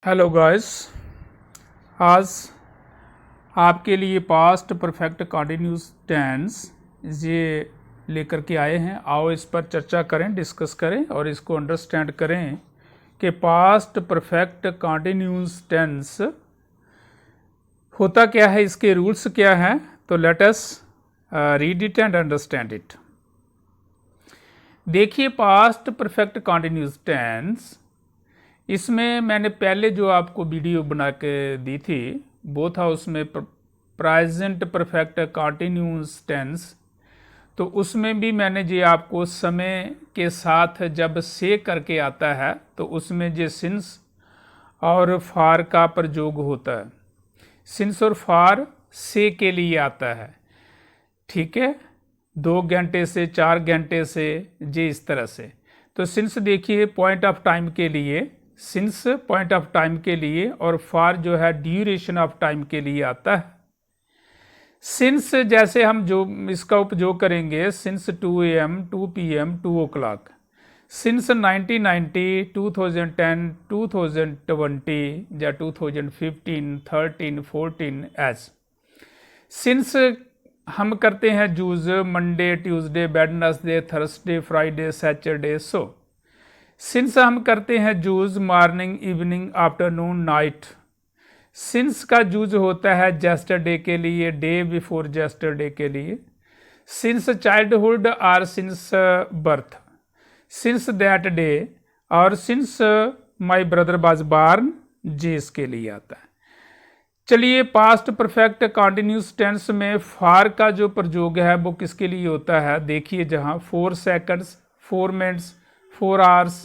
Hello guys, आज आपके लिए पास्ट परफेक्ट कंटिन्यूस टेंस ये लेकर के आए हैं। आओ इस पर चर्चा करें, डिस्कस करें और इसको अंडरस्टैंड करें कि पास्ट परफेक्ट कंटिन्यूस टेंस होता क्या है, इसके रूल्स क्या हैं। तो let us read it and understand it. देखिए, पास्ट परफेक्ट कंटिन्यूस टेंस, इसमें मैंने पहले जो आपको वीडियो बना के दी थी वो था उसमें प्रेजेंट परफेक्ट कंटिन्यूस टेंस। तो उसमें भी मैंने जो आपको समय के साथ जब से करके आता है तो उसमें जो सिंस और फार का प्रयोग होता है। सिंस और फार से के लिए आता है, ठीक है, 2 घंटे से 4 घंटे से, जी इस तरह से। तो सिंस देखिए पॉइंट ऑफ टाइम के लिए, सिंस पॉइंट ऑफ टाइम के लिए, और फार जो है ड्यूरेशन ऑफ टाइम के लिए आता है। सिंस जैसे हम जो इसका उपयोग करेंगे, since 2 AM 2 PM 2 o'clock, since 1990 2010 2020 या 2015 13 14 एज। सिंस हम करते हैं use Monday Tuesday Wednesday Thursday Friday Saturday. So since हम करते हैं use morning evening afternoon night. Since का यूज होता है जेस्टरडे के लिए, डे बिफोर जेस्टरडे के लिए। सिंस चाइल्डहुड और since birth, since that day और since my brother was born, जी इसके लिए आता है। चलिए, पास्ट परफेक्ट कंटिन्यूस टेंस में फार का जो प्रयोग है वो किसके लिए होता है। देखिए, जहाँ 4 seconds 4 minutes 4 hours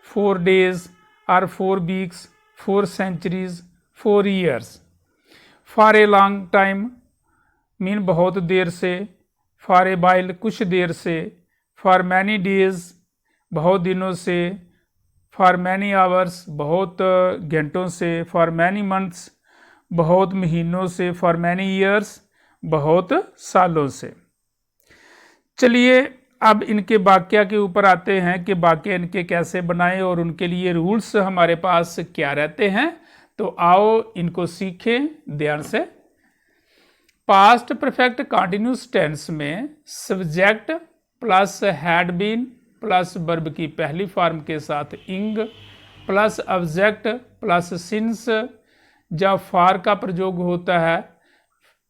4 days और 4 weeks 4 centuries 4 years। For a long time mean बहुत देर से, फॉर ए वाइल कुछ देर से, फॉर मैनी डेज बहुत दिनों से, फॉर मैनी आवर्स बहुत घंटों से, फॉर मैनी मंथ्स बहुत महीनों से, फॉर मैनी ईयर्स बहुत सालों से। चलिए, अब इनके वाक्य के ऊपर आते हैं कि वाक्य इनके कैसे बनाएं और उनके लिए रूल्स हमारे पास क्या रहते हैं। तो आओ इनको सीखें ध्यान से। पास्ट परफेक्ट कंटिन्यूस टेंस में subject plus had been plus verb की पहली फॉर्म के साथ ing plus object plus since जब फार का प्रयोग होता है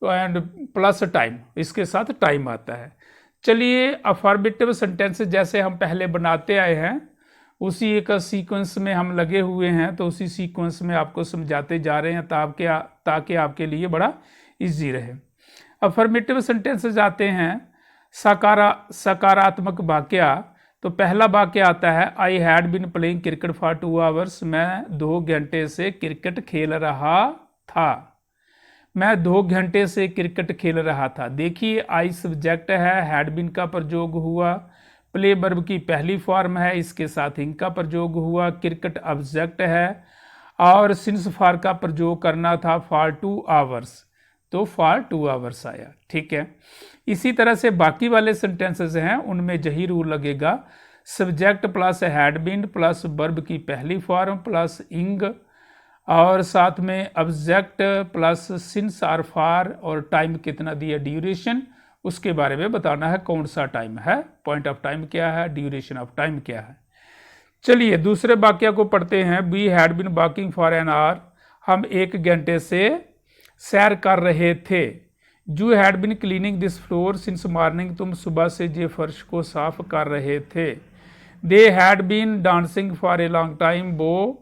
एंड प्लस टाइम, इसके साथ टाइम आता है। चलिए, अफर्मेटिव सेंटेंस जैसे हम पहले बनाते आए हैं उसी एक सीक्वेंस में हम लगे हुए हैं, तो उसी सीक्वेंस में आपको समझाते जा रहे हैं ताकि आपके लिए बड़ा इजी रहे। अफर्मेटिव सेंटेंस आते हैं सकारात्मक वाक्य। तो पहला वाक्य आता है I had been playing cricket for 2 hours, मैं 2 घंटे से क्रिकेट खेल रहा था। मैं 2 घंटे से क्रिकेट खेल रहा था। देखिए, आई सब्जेक्ट है, हैड बीन का प्रयोग हुआ, प्ले वर्ब की पहली फॉर्म है, इसके साथ इंग का प्रयोग हुआ, क्रिकेट ऑब्जेक्ट है और सिंस फॉर का प्रयोग करना था फॉर 2 hours, तो फॉर 2 hours आया, ठीक है। इसी तरह से बाकी वाले सेंटेंसेस हैं उनमें यही रूल लगेगा, subject plus had been plus verb की पहली फॉर्म प्लस इंग और साथ में ऑब्जेक्ट प्लस सिंस और फॉर, और टाइम कितना दिया ड्यूरेशन, उसके बारे में बताना है कौन सा टाइम है, पॉइंट ऑफ टाइम क्या है, ड्यूरेशन ऑफ टाइम क्या है। चलिए, दूसरे वाक्य को पढ़ते हैं। We had been walking for an hour, हम 1 घंटे से सैर कर रहे थे। You had been cleaning this floor since morning, तुम सुबह से ये फर्श को साफ कर रहे थे। They had been dancing for a long time, वो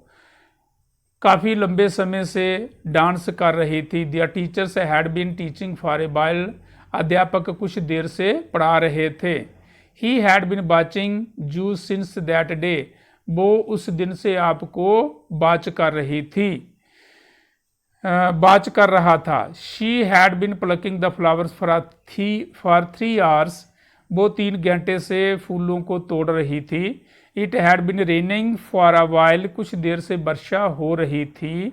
काफ़ी लंबे समय से डांस कर रही थी। Their teachers had been teaching for a while, अध्यापक कुछ देर से पढ़ा रहे थे। He had been watching you since that day, वो उस दिन से आपको वॉच कर रही थी, वॉच कर रहा था। She had been plucking the flowers for 3 hours, वो 3 घंटे से फूलों को तोड़ रही थी। It had been raining for a while, कुछ देर से वर्षा हो रही थी।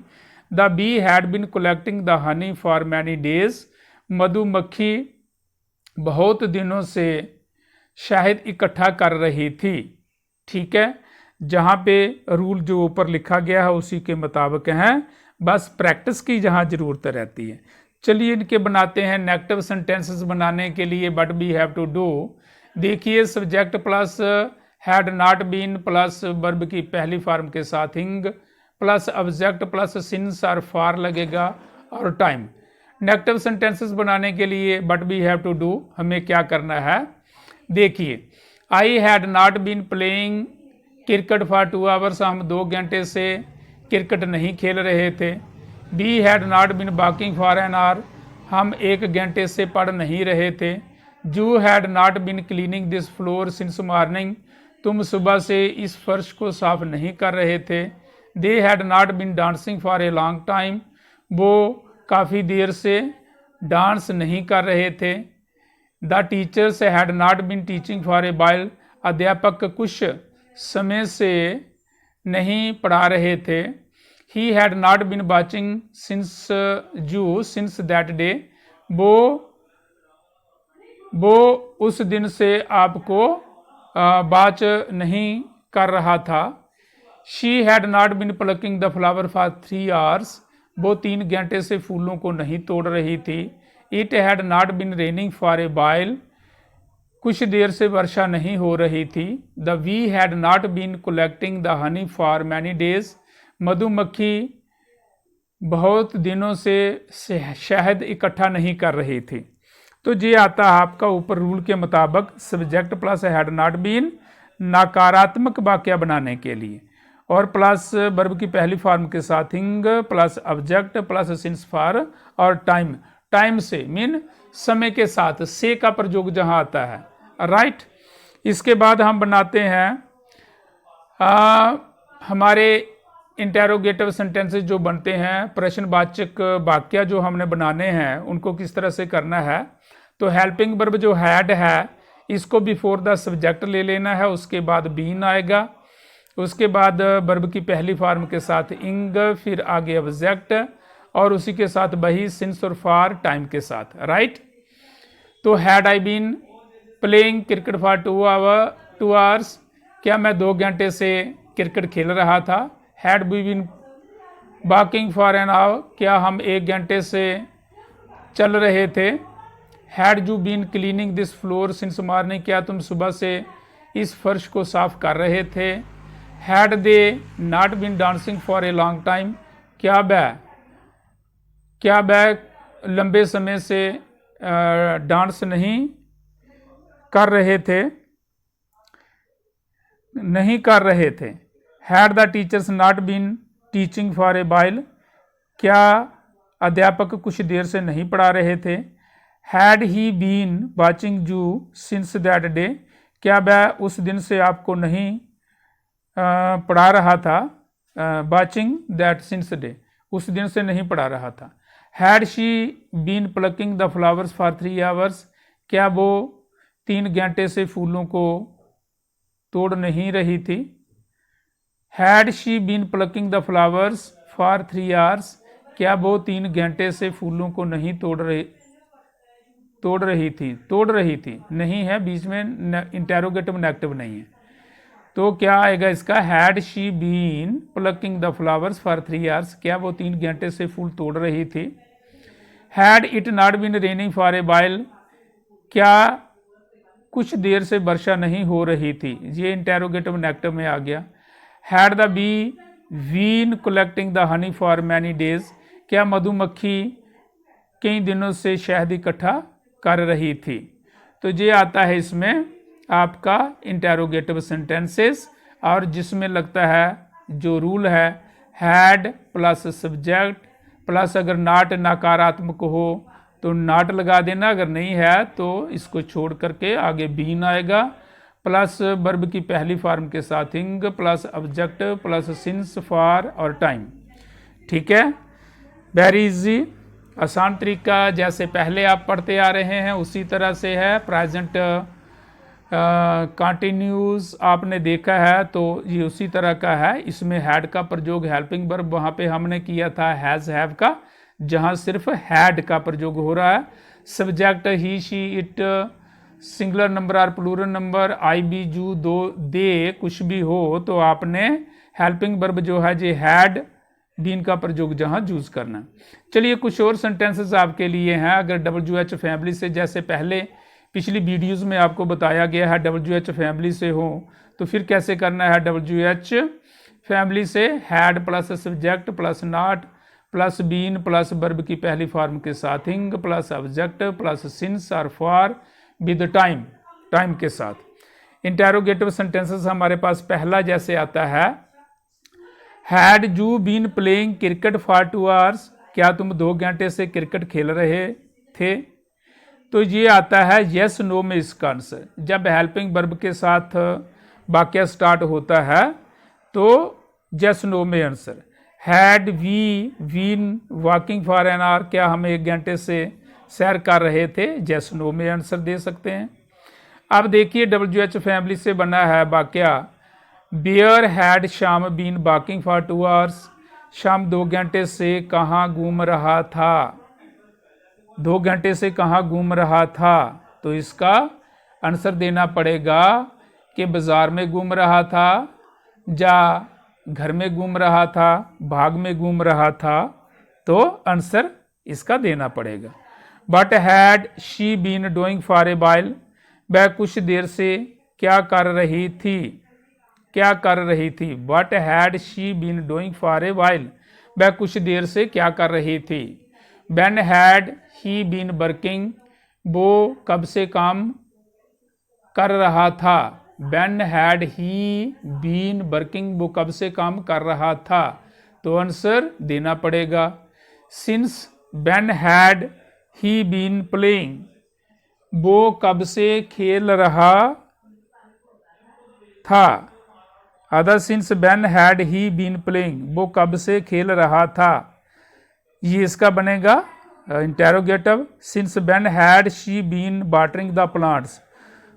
The be had been collecting the honey for many days, मधुमक्खी बहुत दिनों से शहद इकट्ठा कर रही थी, ठीक है। जहाँ पे रूल जो ऊपर लिखा गया है उसी के मुताबिक हैं, बस प्रैक्टिस की जहाँ ज़रूरत रहती है। चलिए इनके बनाते हैं। नेगेटिव सेंटेंसेस बनाने के लिए but we have to do, देखिए subject plus had not been plus verb की पहली फॉर्म के साथ ing plus object plus since और फॉर लगेगा और टाइम। नेगेटिव सेंटेंसेस बनाने के लिए but we have to do हमें क्या करना है, देखिए I had not been playing cricket for 2 hours, हम 2 घंटे से क्रिकेट नहीं खेल रहे थे। We had not been walking for an hour, हम 1 घंटे से पढ़ नहीं रहे थे। You had not been cleaning this floor since morning, तुम सुबह से इस फर्श को साफ नहीं कर रहे थे। They had not been dancing for a long time, वो काफ़ी देर से डांस नहीं कर रहे थे। The teachers had not been teaching for a while, अध्यापक कुछ समय से नहीं पढ़ा रहे थे। He had not been watching since you since that day, वो उस दिन से आपको वॉच नहीं कर रहा था। She had not been plucking the flower for 3 hours, वो 3 घंटे से फूलों को नहीं तोड़ रही थी। It had not been raining for a while, कुछ देर से वर्षा नहीं हो रही थी। The bee had not been collecting the honey for many days, मधुमक्खी बहुत दिनों से शहद इकट्ठा नहीं कर रही थी। तो ये आता है आपका ऊपर रूल के मुताबिक subject plus had not been नकारात्मक वाक्य बनाने के लिए, और प्लस वर्ब की पहली फॉर्म के साथ ing plus object plus since for और टाइम, टाइम से मीन समय के साथ से का प्रयोग जहां आता है, राइट। इसके बाद हम बनाते हैं हमारे इंटेरोगेटिव सेंटेंसेस जो बनते हैं, प्रश्नवाचक वाक्य जो हमने बनाने हैं उनको किस तरह से करना है। तो हेल्पिंग वर्ब जो हैड है इसको बिफोर द सब्जेक्ट ले लेना है, उसके बाद बीन आएगा, उसके बाद वर्ब की पहली फॉर्म के साथ इंग, फिर आगे ऑब्जेक्ट और उसी के साथ वही सिंस और फॉर टाइम के साथ, राइट। तो had I been playing cricket for 2 hours, क्या मैं 2 घंटे से क्रिकेट खेल रहा था। Had we been walking for an hour, क्या हम 1 घंटे से चल रहे थे। Had you been cleaning this floor since morning, क्या तुम सुबह से इस फर्श को साफ कर रहे थे। Had they not been dancing for a long time, क्या वह लंबे समय से डांस नहीं कर रहे थे। Had the teachers not been teaching for a while, क्या अध्यापक कुछ देर से नहीं पढ़ा रहे थे। Had he been watching you since that day, क्या वह उस दिन से आपको नहीं पढ़ा रहा था। वॉचिंग दैट सिंस डे, उस दिन से नहीं पढ़ा रहा था। Had she been plucking the flowers for 3 hours, क्या वो 3 घंटे से फूलों को तोड़ नहीं रही थी। Had she been plucking the flowers for 3 hours, क्या वो 3 घंटे से फूलों को नहीं तोड़ रही थी नहीं है, बीच में इंटेरोगेटिव नेगेटिव नहीं है। तो क्या आएगा इसका, had she been plucking the flowers for 3 hours, क्या वो 3 घंटे से फूल तोड़ रही थी। Had it not been raining for a while, क्या कुछ देर से वर्षा नहीं हो रही थी, ये इंटेरोगेटिव नेगेटिव में आ गया। Had the bee been collecting the honey for many days, क्या मधुमक्खी कई दिनों से शहद इकट्ठा कर रही थी। तो ये आता है इसमें आपका इंटेरोगेटिव सेंटेंसेस, और जिसमें लगता है जो रूल है हैड प्लस सब्जेक्ट प्लस अगर नॉट नकारात्मक हो तो नॉट लगा देना, अगर नहीं है तो इसको छोड़ करके आगे बीन आएगा, प्लस वर्ब की पहली फॉर्म के साथ ing plus object plus since for और टाइम। ठीक है, वेरी इजी, आसान तरीका, जैसे पहले आप पढ़ते आ रहे हैं उसी तरह से है। प्रेजेंट कंटिन्यूस आपने देखा है तो ये उसी तरह का है। इसमें हैड का प्रयोग हेल्पिंग वर्ब वहाँ पे हमने किया था हैज़ हैव का, जहाँ सिर्फ हैड का प्रयोग हो रहा है। Subject he she it singular number और प्लूरल नंबर आई बी जू दो दे कुछ भी हो तो आपने हेल्पिंग वर्ब जो है जे हैड बीन का प्रयोग जहां यूज करना। चलिए कुछ और सेंटेंसेस आपके लिए हैं। अगर WH फैमिली से, जैसे पहले पिछली वीडियोस में आपको बताया गया है WH फैमिली से हो तो फिर कैसे करना है। WH फैमिली से had plus subject plus not plus been plus verb की पहली फॉर्म के साथ ing plus object plus since और फॉर विद टाइम, टाइम के साथ। इंटेरोगेटिव सेंटेंसेस हमारे पास पहला जैसे आता है, had you been playing cricket for 2 hours, क्या तुम 2 घंटे से क्रिकेट खेल रहे थे। तो ये आता है यस नो में इसका आंसर। जब हेल्पिंग वर्ब के साथ वाक्य स्टार्ट होता है तो यस नो में answer. Had we been walking for an hour, क्या हम 1 घंटे से सैर कर रहे थे, यस नो में आंसर दे सकते हैं। अब देखिए WH फैमिली से बना है वाक्य, बेयर हैड शाम बीन वॉकिंग फॉर 2 hours, शाम 2 घंटे से कहाँ घूम रहा था। 2 घंटे से कहाँ घूम रहा था, तो इसका आंसर देना पड़ेगा कि बाजार में घूम रहा था, या घर में घूम रहा था, बाग में घूम रहा था, तो आंसर इसका देना पड़ेगा। But had she been doing for a while, वह कुछ देर से क्या कर रही थी, क्या कर रही थी। But had she been doing for a while, वह कुछ देर से क्या कर रही थी। When had he been working, वो कब से काम कर रहा था। When had he been working, वो कब से काम कर रहा था, तो आंसर देना पड़ेगा since. When had he been playing, वो कब से खेल रहा था। Other since when had he been playing, वो कब से खेल रहा था, ये इसका बनेगा interrogative. Since when had she been watering the plants,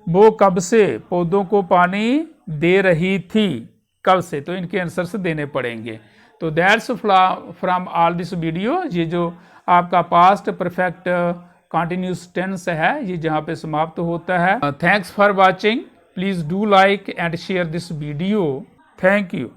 वो कब से पौधों को पानी दे रही थी, कब से, तो इनके आंसर्स देने पड़ेंगे। तो that's from all this video. ये जो आपका पास्ट परफेक्ट कंटिन्यूस टेंस है ये जहाँ पे समाप्त होता है। Thanks for watching, please do like and share this video. Thank you.